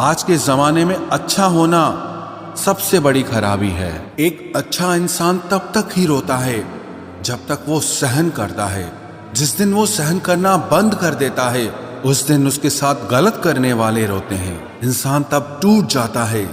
आज के जमाने में अच्छा होना सबसे बड़ी खराबी है। एक अच्छा इंसान तब तक ही रोता है जब तक वो सहन करता है। जिस दिन वो सहन करना बंद कर देता है उस दिन उसके साथ गलत करने वाले रोते हैं। इंसान तब टूट जाता है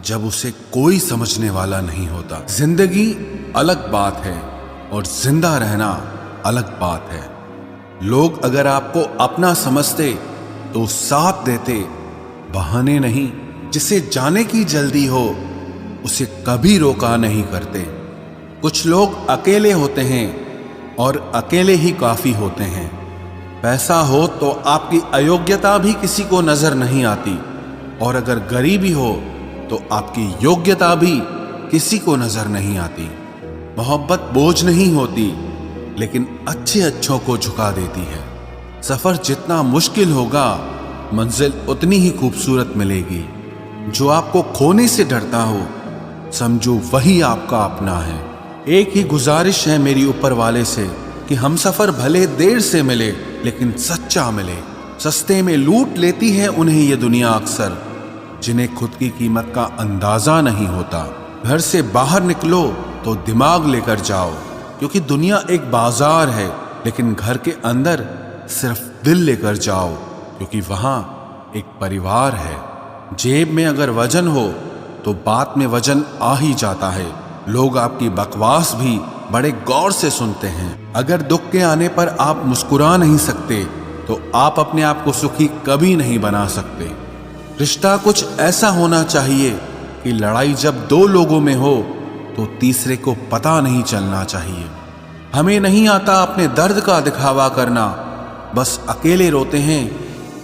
जब उसे कोई समझने वाला नहीं होता। जिंदगी अलग बात है और जिंदा रहना अलग बात है। लोग अगर आपको अपना समझते तो साथ देते, बहाने नहीं। जिसे जाने की जल्दी हो उसे कभी रोका नहीं करते। कुछ लोग अकेले होते हैं और अकेले ही काफी होते हैं। पैसा हो तो आपकी अयोग्यता भी किसी को नजर नहीं आती, और अगर गरीबी हो तो आपकी योग्यता भी किसी को नजर नहीं आती। मोहब्बत बोझ नहीं होती, लेकिन अच्छे अच्छों को झुका देती है। सफर जितना मुश्किल होगा मंजिल उतनी ही खूबसूरत मिलेगी। जो आपको खोने से डरता हो समझो वही आपका अपना है। एक ही गुजारिश है मेरी ऊपर वाले से कि हम सफर भले देर से मिले लेकिन सच्चा मिले। सस्ते में लूट लेती है उन्हें ये दुनिया अक्सर, जिन्हें खुद की कीमत का अंदाजा नहीं होता। घर से बाहर निकलो तो दिमाग लेकर जाओ, क्योंकि दुनिया एक बाजार है, लेकिन घर के अंदर सिर्फ दिल लेकर जाओ, क्योंकि वहां एक परिवार है। जेब में अगर वजन हो तो बात में वजन आ ही जाता है। लोग आपकी बकवास भी बड़े गौर से सुनते हैं। अगर दुख के आने पर आप मुस्कुरा नहीं सकते तो आप अपने आप को सुखी कभी नहीं बना सकते। रिश्ता कुछ ऐसा होना चाहिए कि लड़ाई जब दो लोगों में हो तो तीसरे को पता नहीं चलना चाहिए। हमें नहीं आता अपने दर्द का दिखावा करना, बस अकेले रोते हैं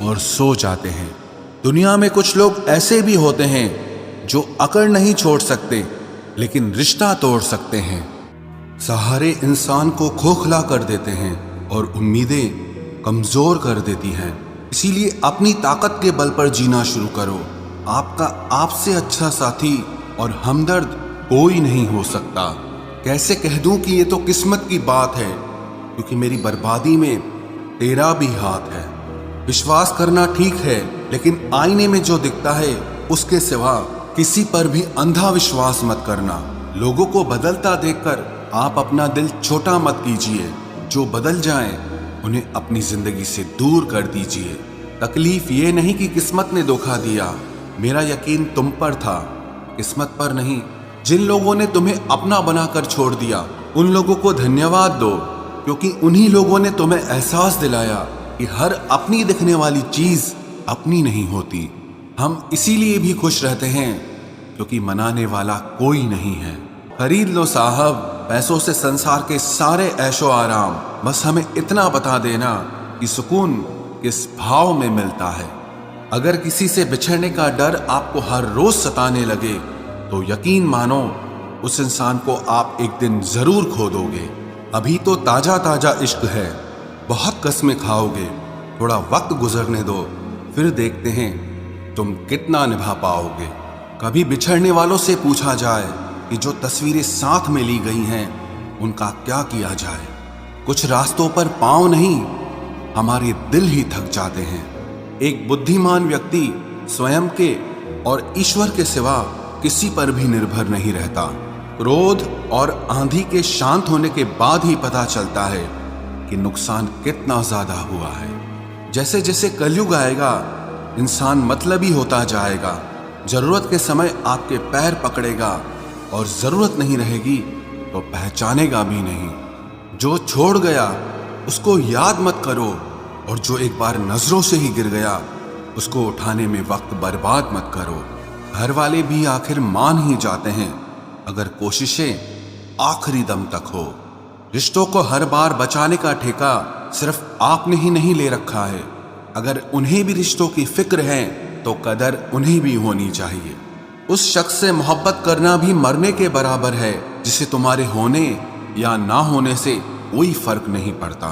और सो जाते हैं। दुनिया में कुछ लोग ऐसे भी होते हैं जो अकड़ नहीं छोड़ सकते लेकिन रिश्ता तोड़ सकते हैं। सहारे इंसान को खोखला कर देते हैं और उम्मीदें कमजोर कर देती हैं। इसीलिए अपनी ताकत के बल पर जीना शुरू करो। आपका आपसे अच्छा साथी और हमदर्द कोई नहीं हो सकता। कैसे कह दूं कि ये तो किस्मत की बात है, क्योंकि मेरी बर्बादी में तेरा भी हाथ है। विश्वास करना ठीक है, लेकिन आईने में जो दिखता है उसके सिवा किसी पर भी अंधा विश्वास मत करना। लोगों को बदलता देखकर आप अपना दिल छोटा मत कीजिए। जो बदल जाएं उन्हें अपनी जिंदगी से दूर कर दीजिए। तकलीफ ये नहीं कि किस्मत ने धोखा दिया, मेरा यकीन तुम पर था, किस्मत पर नहीं। जिन लोगों ने तुम्हें अपना बनाकर छोड़ दिया उन लोगों को धन्यवाद दो, क्योंकि उन्हीं लोगों ने तुम्हें एहसास दिलाया कि हर अपनी दिखने वाली चीज अपनी नहीं होती। हम इसीलिए भी खुश रहते हैं क्योंकि मनाने वाला कोई नहीं है। खरीद लो साहब पैसों से संसार के सारे ऐशो आराम, बस हमें इतना बता देना कि सुकून किस भाव में मिलता है। अगर किसी से बिछड़ने का डर आपको हर रोज सताने लगे तो यकीन मानो उस इंसान को आप एक दिन जरूर खो दोगे। अभी तो ताजा ताजा इश्क है, बहुत कस्में खाओगे। थोड़ा वक्त गुजरने दो, फिर देखते हैं तुम कितना निभा पाओगे। कभी बिछड़ने वालों से पूछा जाए कि जो तस्वीरें साथ में ली गई हैं उनका क्या किया जाए। कुछ रास्तों पर पांव नहीं, हमारे दिल ही थक जाते हैं। एक बुद्धिमान व्यक्ति स्वयं के और ईश्वर के सिवा किसी पर भी निर्भर नहीं रहता। क्रोध और आंधी के शांत होने के बाद ही पता चलता है कि नुकसान कितना ज्यादा हुआ है। जैसे जैसे कलयुग आएगा इंसान मतलबी होता जाएगा। जरूरत के समय आपके पैर पकड़ेगा और जरूरत नहीं रहेगी तो पहचानेगा भी नहीं। जो छोड़ गया उसको याद मत करो, और जो एक बार नजरों से ही गिर गया उसको उठाने में वक्त बर्बाद मत करो। घर वाले भी आखिर मान ही जाते हैं अगर कोशिशें आखिरी दम तक हो। रिश्तों को हर बार बचाने का ठेका सिर्फ आपने ही नहीं ले रखा है। अगर उन्हें भी रिश्तों की फिक्र है तो कदर उन्हें भी होनी चाहिए। उस शख्स से मोहब्बत करना भी मरने के बराबर है जिसे तुम्हारे होने या ना होने से कोई फर्क नहीं पड़ता।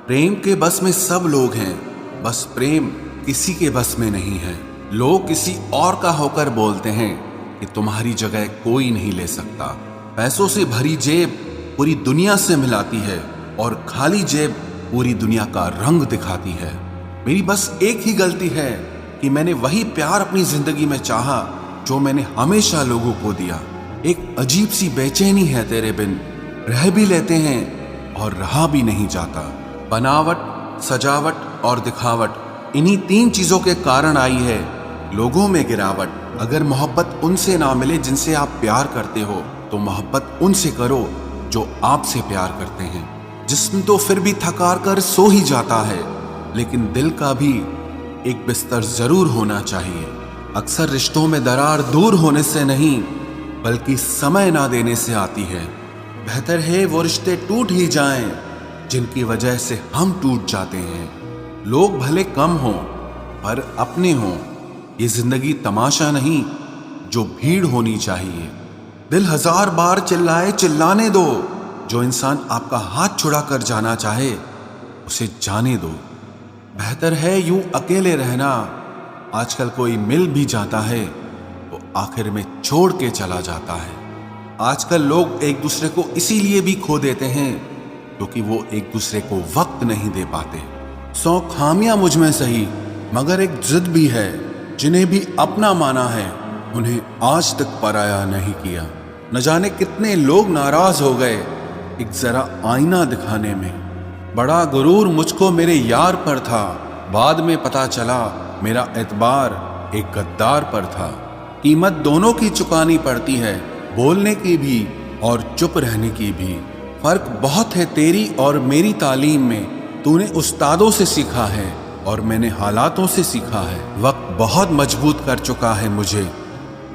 प्रेम के बस में सब लोग हैं, बस प्रेम किसी के बस में नहीं है। लोग किसी और का होकर बोलते हैं कि तुम्हारी जगह कोई नहीं ले सकता। पैसों से भरी जेब पूरी दुनिया से मिलाती है और खाली जेब पूरी दुनिया का रंग दिखाती है। मेरी बस एक ही गलती है कि मैंने वही प्यार अपनी जिंदगी में चाहा जो मैंने हमेशा लोगों को दिया। एक अजीब सी बेचैनी है तेरे बिन, रह भी लेते हैं और रहा भी नहीं जाता। बनावट, सजावट और दिखावट, इन्हीं 3 चीजों के कारण आई है लोगों में गिरावट। अगर मोहब्बत उनसे ना मिले जिनसे आप प्यार करते हो, तो मोहब्बत उनसे करो जो आपसे प्यार करते हैं। जिस्म तो फिर भी थकार कर सो ही जाता है, लेकिन दिल का भी एक बिस्तर जरूर होना चाहिए। अक्सर रिश्तों में दरार दूर होने से नहीं, बल्कि समय ना देने से आती है। बेहतर है वो रिश्ते टूट ही जाएं जिनकी वजह से हम टूट जाते हैं। लोग भले कम हों पर अपने हों, ये जिंदगी तमाशा नहीं जो भीड़ होनी चाहिए। दिल 1000 बार चिल्लाए चिल्लाने दो, जो इंसान आपका हाथ छुड़ा कर जाना चाहे उसे जाने दो। बेहतर है यूं अकेले रहना, आजकल कोई मिल भी जाता है वो आखिर में छोड़ के चला जाता है। आजकल लोग एक दूसरे को इसीलिए भी खो देते हैं क्योंकि वो एक दूसरे को वक्त नहीं दे पाते। 100 खामियां मुझ में सही, मगर एक जिद भी है। जिन्हें भी अपना माना है उन्हें आज तक पराया नहीं किया। न जाने कितने लोग नाराज हो गए एक जरा आईना दिखाने में। बड़ा गुरूर मुझको मेरे यार पर था, बाद में पता चला मेरा एतबार एक गद्दार पर था। कीमत दोनों की चुकानी पड़ती है, बोलने की भी और चुप रहने की भी। फर्क बहुत है तेरी और मेरी तालीम में। तूने उस्तादों से सीखा है और मैंने हालातों से सीखा है। वक्त बहुत मजबूत कर चुका है मुझे,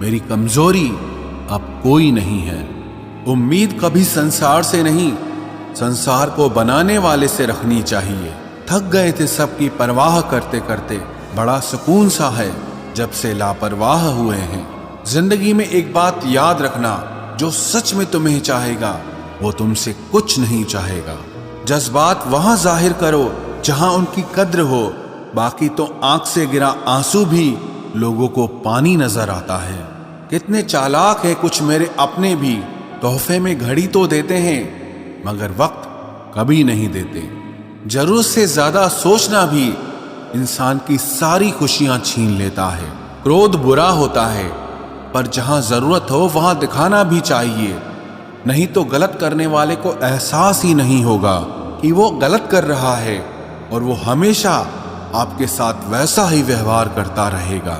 मेरी कमजोरी अब कोई नहीं है। उम्मीद कभी संसार से नहीं, संसार को बनाने वाले से रखनी चाहिए। थक गए थे सबकी परवाह करते करते, बड़ा सुकून सा है जब से लापरवाह हुए हैं। जिंदगी में एक बात याद रखना, जो सच में तुम्हें चाहेगा वो तुमसे कुछ नहीं चाहेगा। जज्बात वहां जाहिर करो जहां उनकी कद्र हो, बाकी तो आंख से गिरा आंसू भी लोगों को पानी नजर आता है। कितने चालाक है कुछ मेरे अपने भी, तोहफे में घड़ी तो देते हैं मगर वक्त कभी नहीं देते। जरूरत से ज्यादा सोचना भी इंसान की सारी खुशियां छीन लेता है। क्रोध बुरा होता है, पर जहां जरूरत हो वहां दिखाना भी चाहिए, नहीं तो गलत करने वाले को एहसास ही नहीं होगा कि वो गलत कर रहा है और वो हमेशा आपके साथ वैसा ही व्यवहार करता रहेगा।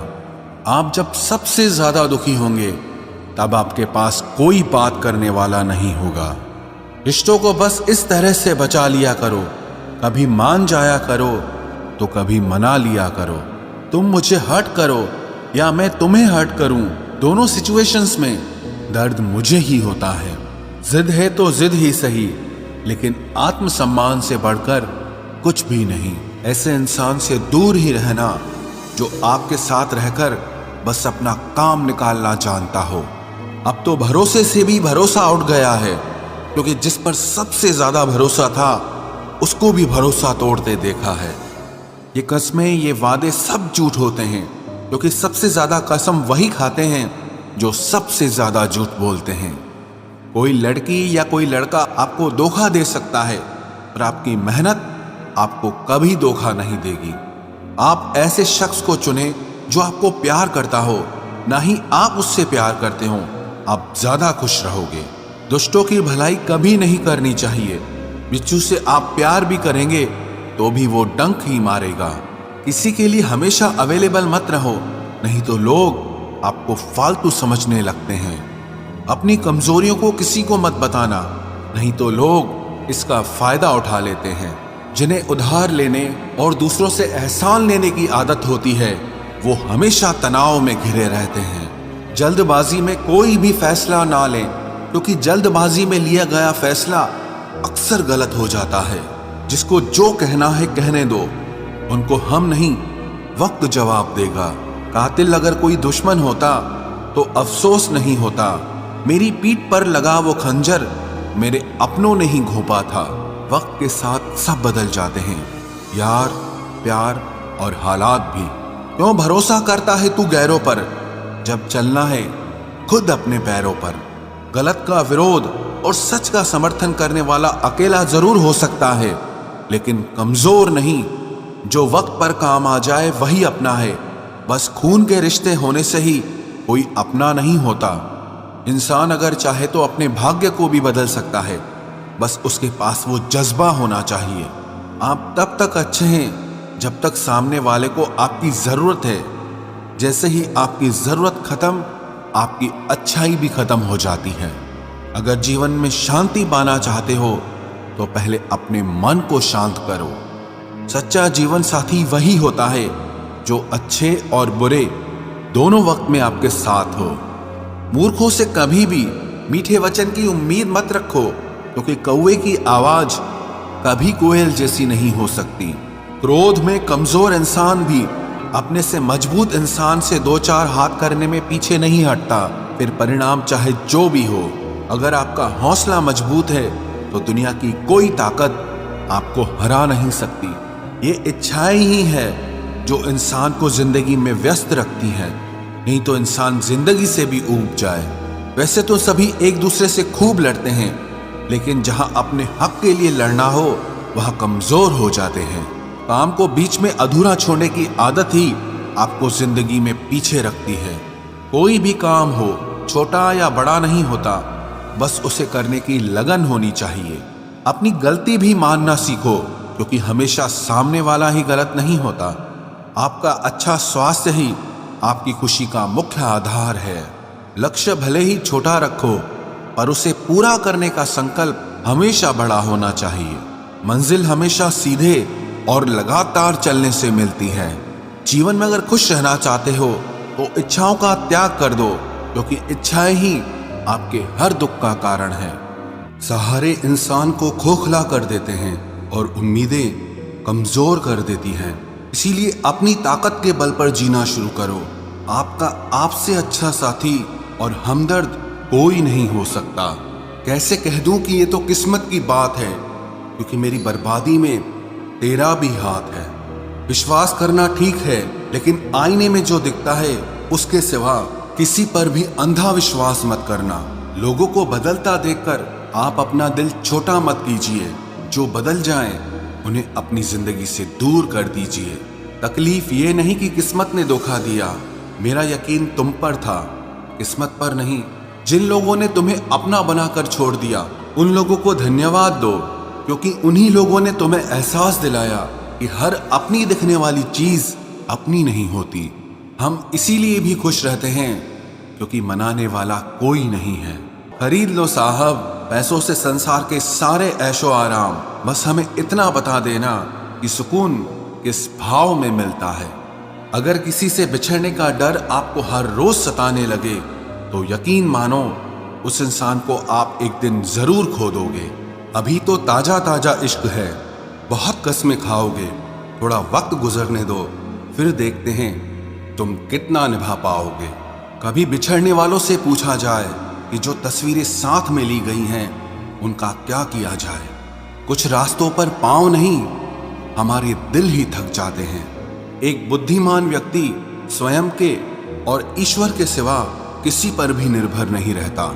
आप जब सबसे ज्यादा दुखी होंगे तब आपके पास कोई बात करने वाला नहीं होगा। रिश्तों को बस इस तरह से बचा लिया करो, कभी मान जाया करो तो कभी मना लिया करो। तुम मुझे हर्ट करो या मैं तुम्हें हर्ट करूं, दोनों सिचुएशंस में दर्द मुझे ही होता है। जिद है तो जिद ही सही, लेकिन आत्मसम्मान से बढ़कर कुछ भी नहीं। ऐसे इंसान से दूर ही रहना जो आपके साथ रहकर बस अपना काम निकालना जानता हो। अब तो भरोसे से भी भरोसा उठ गया है, क्योंकि जिस पर सबसे ज्यादा भरोसा था उसको भी भरोसा तोड़ते देखा है। ये कस्में, ये वादे सब झूठ होते हैं, क्योंकि सबसे ज्यादा कसम वही खाते हैं जो सबसे ज्यादा झूठ बोलते हैं। कोई लड़की या कोई लड़का आपको धोखा दे सकता है, पर आपकी मेहनत आपको कभी धोखा नहीं देगी। आप ऐसे शख्स को चुने जो आपको प्यार करता हो, ना ही आप उससे प्यार करते हो। आप ज्यादा खुश रहोगे। दुष्टों की भलाई कभी नहीं करनी चाहिए। बिच्छू से आप प्यार भी करेंगे तो भी वो डंक ही मारेगा। किसी के लिए हमेशा अवेलेबल मत रहो, नहीं तो लोग आपको फालतू समझने लगते हैं। अपनी कमजोरियों को किसी को मत बताना, नहीं तो लोग इसका फायदा उठा लेते हैं। जिन्हें उधार लेने और दूसरों से एहसान लेने की आदत होती है, वो हमेशा तनाव में घिरे रहते हैं। जल्दबाजी में कोई भी फैसला ना लें, क्योंकि जल्दबाजी में लिया गया फैसला अक्सर गलत हो जाता है। जिसको जो कहना है कहने दो, उनको हम नहीं वक्त जवाब देगा। कातिल अगर कोई दुश्मन होता तो अफसोस नहीं होता। मेरी पीठ पर लगा वो खंजर मेरे अपनों ने ही घोंपा था। वक्त के साथ सब बदल जाते हैं, यार, प्यार और हालात भी। क्यों भरोसा करता है तू गैरों पर, जब चलना है खुद अपने पैरों पर। गलत का विरोध और सच का समर्थन करने वाला अकेला जरूर हो सकता है, लेकिन कमजोर नहीं। जो वक्त पर काम आ जाए वही अपना है, बस खून के रिश्ते होने से ही कोई अपना नहीं होता। इंसान अगर चाहे तो अपने भाग्य को भी बदल सकता है, बस उसके पास वो जज्बा होना चाहिए। आप तब तक अच्छे हैं जब तक सामने वाले को आपकी जरूरत है। जैसे ही आपकी जरूरत खत्म, आपकी अच्छाई भी खत्म हो जाती है। अगर जीवन में शांति पाना चाहते हो तो पहले अपने मन को शांत करो। सच्चा जीवन साथी वही होता है जो अच्छे और बुरे दोनों वक्त में आपके साथ हो। मूर्खों से कभी भी मीठे वचन की उम्मीद मत रखो, क्योंकि कौवे की आवाज कभी कोयल जैसी नहीं हो सकती। क्रोध में कमजोर इंसान भी अपने से मजबूत इंसान से दो चार हाथ करने में पीछे नहीं हटता, फिर परिणाम चाहे जो भी हो। अगर आपका हौसला मजबूत है तो दुनिया की कोई ताकत आपको हरा नहीं सकती। ये इच्छाएं ही है जो इंसान को जिंदगी में व्यस्त रखती है, नहीं तो इंसान जिंदगी से भी ऊब जाए। वैसे तो सभी एक दूसरे से खूब लड़ते हैं, लेकिन जहां अपने हक के लिए लड़ना हो वहां कमजोर हो जाते हैं। काम को बीच में अधूरा छोड़ने की आदत ही आपको जिंदगी में पीछे रखती है। कोई भी काम हो, छोटा या बड़ा नहीं होता, बस उसे करने की लगन होनी चाहिए। अपनी गलती भी मानना सीखो, क्योंकि हमेशा सामने वाला ही गलत नहीं होता। आपका अच्छा स्वास्थ्य ही आपकी खुशी का मुख्य आधार है। लक्ष्य भले ही छोटा रखो, पर उसे पूरा करने का संकल्प हमेशा बड़ा होना चाहिए। मंजिल हमेशा सीधे और लगातार चलने से मिलती है। जीवन में अगर खुश रहना चाहते हो तो इच्छाओं का त्याग कर दो, क्योंकि इच्छाएं ही आपके हर दुख का कारण है। सहारे इंसान को खोखला कर देते हैं और उम्मीदें कमजोर कर देती हैं। इसीलिए अपनी ताकत के बल पर जीना शुरू करो। आपका आपसे अच्छा साथी और हमदर्द कोई नहीं हो सकता। कैसे कह दूं कि ये तो किस्मत की बात है, क्योंकि मेरी बर्बादी में तेरा भी हाथ है। विश्वास करना ठीक है, लेकिन आईने में जो दिखता है उसके सिवा किसी पर भी अंधा विश्वास मत करना। लोगों को बदलता देखकर आप अपना दिल छोटा मत कीजिए। जो बदल जाएं, उन्हें अपनी जिंदगी से दूर कर दीजिए। तकलीफ ये नहीं कि किस्मत ने धोखा दिया, मेरा यकीन तुम पर था, किस्मत पर नहीं। जिन लोगों ने तुम्हें अपना बनाकर छोड़ दिया, उन लोगों को धन्यवाद दो, क्योंकि उन्हीं लोगों ने तुम्हें एहसास दिलाया कि हर अपनी दिखने वाली चीज अपनी नहीं होती। हम इसीलिए भी खुश रहते हैं क्योंकि मनाने वाला कोई नहीं है। खरीद लो साहब पैसों से संसार के सारे ऐशो आराम, बस हमें इतना बता देना कि सुकून किस भाव में मिलता है। अगर किसी से बिछड़ने का डर आपको हर रोज सताने लगे तो यकीन मानो उस इंसान को आप एक दिन जरूर खो दोगे। अभी तो ताजा ताजा इश्क है, बहुत कस्में खाओगे। थोड़ा वक्त गुजरने दो, फिर देखते हैं तुम कितना निभा पाओगे। कभी बिछड़ने वालों से पूछा जाए कि जो तस्वीरें साथ में ली गई हैं उनका क्या किया जाए। कुछ रास्तों पर पांव नहीं, हमारे दिल ही थक जाते हैं। एक बुद्धिमान व्यक्ति स्वयं के और ईश्वर के सिवा किसी पर भी निर्भर नहीं रहता।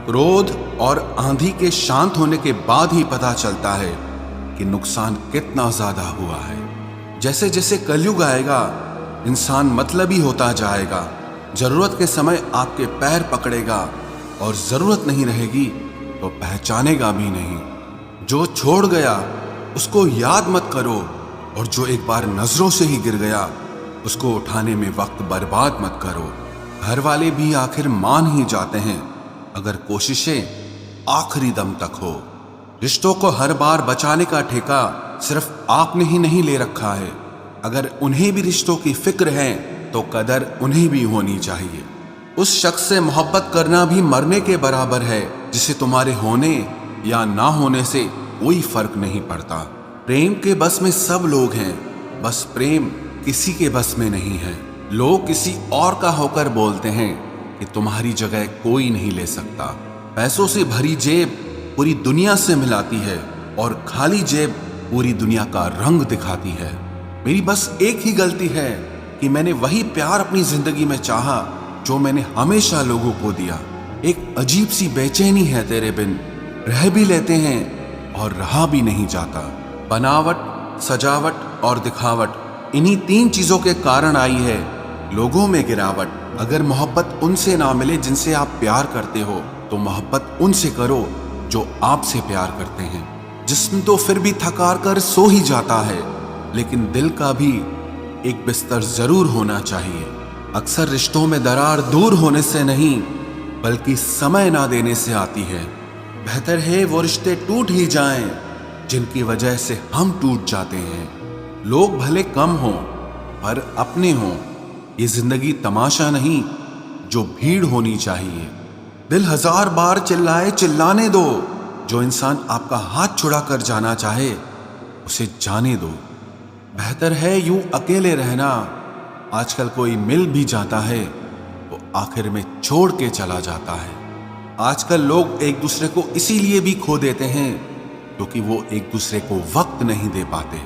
क्रोध और आंधी के शांत होने के बाद ही पता चलता है कि नुकसान कितना ज्यादा हुआ है। जैसे जैसे कलयुग आएगा, इंसान मतलबी होता जाएगा। जरूरत के समय आपके पैर पकड़ेगा और जरूरत नहीं रहेगी तो पहचानेगा भी नहीं। जो छोड़ गया उसको याद मत करो, और जो एक बार नजरों से ही गिर गया उसको उठाने में वक्त बर्बाद मत करो। घर वाले भी आखिर मान ही जाते हैं अगर कोशिशें आखिरी दम तक हो। रिश्तों को हर बार बचाने का ठेका सिर्फ आपने ही नहीं ले रखा है। अगर उन्हें भी रिश्तों की फिक्र है तो कदर उन्हें भी होनी चाहिए। उस शख्स से मोहब्बत करना भी मरने के बराबर है जिसे तुम्हारे होने या ना होने से कोई फर्क नहीं पड़ता। प्रेम के बस में सब लोग हैं, बस प्रेम किसी के बस में नहीं है। लोग किसी और का होकर बोलते हैं कि तुम्हारी जगह कोई नहीं ले सकता। पैसों से भरी जेब पूरी दुनिया से मिलाती है और खाली जेब पूरी दुनिया का रंग दिखाती है। मेरी बस एक ही गलती है कि मैंने वही प्यार अपनी जिंदगी में चाहा जो मैंने हमेशा लोगों को दिया। एक अजीब सी बेचैनी है तेरे बिन, रह भी लेते हैं और रहा भी नहीं जाता। बनावट, सजावट और दिखावट, इन्हीं तीन चीजों के कारण आई है, लोगों में गिरावट। अगर मोहब्बत उनसे ना मिले जिनसे आप प्यार करते हो, तो मोहब्बत उनसे करो जो आपसे प्यार करते हैं। जिस्म तो फिर भी थकार कर सो ही जाता है, लेकिन दिल का भी एक बिस्तर जरूर होना चाहिए। अक्सर रिश्तों में दरार दूर होने से नहीं, बल्कि समय ना देने से आती है। बेहतर है वो रिश्ते टूट ही जाएं जिनकी वजह से हम टूट जाते हैं। लोग भले कम हों पर अपने हों। ये जिंदगी तमाशा नहीं जो भीड़ होनी चाहिए। दिल 1000 बार चिल्लाए चिल्लाने दो। जो इंसान आपका हाथ छुड़ा कर जाना चाहे उसे जाने दो। बेहतर है यूं अकेले रहना। आजकल कोई मिल भी जाता है तो आखिर में छोड़ के चला जाता है। आजकल लोग एक दूसरे को इसीलिए भी खो देते हैं क्योंकि वो एक दूसरे को वक्त नहीं दे पाते।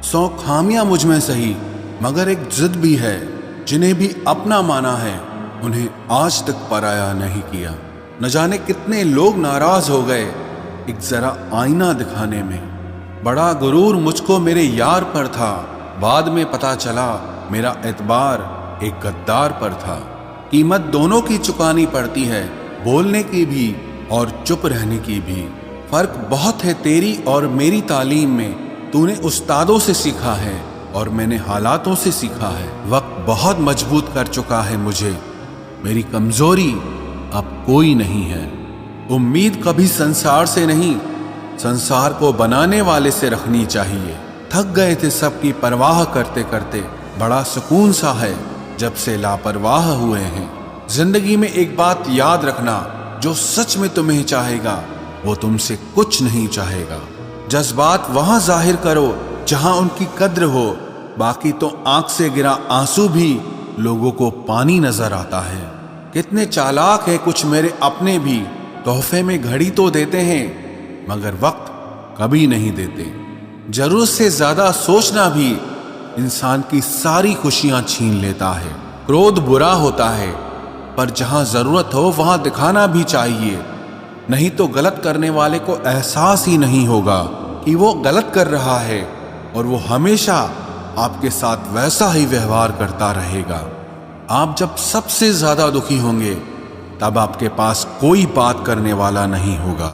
100 खामियां मुझ में सही, मगर एक जिद भी है। जिन्हें भी अपना माना है उन्हें आज तक पराया नहीं किया। न जाने कितने लोग नाराज हो गए एक जरा आईना दिखाने में। बड़ा गुरूर मुझको मेरे यार पर था, बाद में पता चला मेरा एतबार एक गद्दार पर था। कीमत दोनों की चुकानी पड़ती है, बोलने की भी और चुप रहने की भी। फर्क बहुत है तेरी और मेरी तालीम में। तूने उस्तादों से सीखा है और मैंने हालातों से सीखा है। वक्त बहुत मजबूत कर चुका है मुझे, मेरी कमजोरी अब कोई नहीं है। उम्मीद कभी संसार से नहीं, संसार को बनाने वाले से रखनी चाहिए। थक गए थे सबकी परवाह करते करते। बड़ा सुकून सा है जब से लापरवाह हुए हैं। जिंदगी में एक बात याद रखना, जो सच में तुम्हें चाहेगा वो तुमसे कुछ नहीं चाहेगा। जज्बात वहां जाहिर करो जहां उनकी कद्र हो, बाकी तो आंख से गिरा आंसू भी लोगों को पानी नजर आता है। कितने चालाक है कुछ मेरे अपने भी, तोहफे में घड़ी तो देते हैं मगर वक्त कभी नहीं देते। जरूरत से ज्यादा सोचना भी इंसान की सारी खुशियां छीन लेता है। क्रोध बुरा होता है, पर जहां जरूरत हो वहां दिखाना भी चाहिए, नहीं तो गलत करने वाले को एहसास ही नहीं होगा कि वो गलत कर रहा है और वो हमेशा आपके साथ वैसा ही व्यवहार करता रहेगा। आप जब सबसे ज्यादा दुखी होंगे तब आपके पास कोई बात करने वाला नहीं होगा।